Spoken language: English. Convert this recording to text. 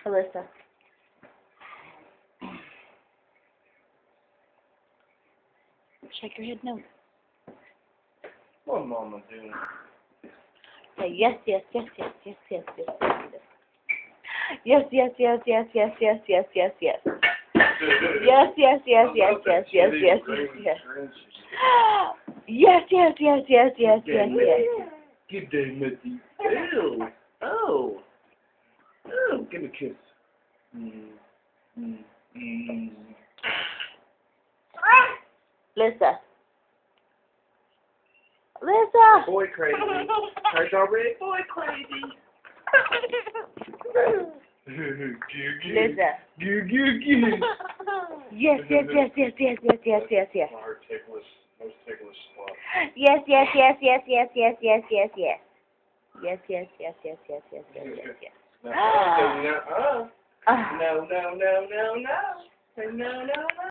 Alyssa. Shake your head no. What Mama doing? Say yes, yes, yes, yes, yes, yes, yes, yes, yes, yes, yes, yes, yes, yes, yes, yes, yes. Yes, yes, yes, yes, yes, yes, yes, yes, yes. Yes, yes, yes, yes, yes, yes, yes. Good day, Mitty. Ew. Oh. Oh, give me a kiss. Lisa. Lisa. Boy crazy. Heard already? Boy crazy. Lisa. Goo. Yes, yes, yes, yes, yes, yes, yes, yes, yes. Our most ticklish spot. Yes, yes, yes, yes, yes, yes, yes, yes, yes. Yes, yes, yes, yes, yes, yes, yes, yes, yes. No, no, no, no, no, no, no, no, no, no.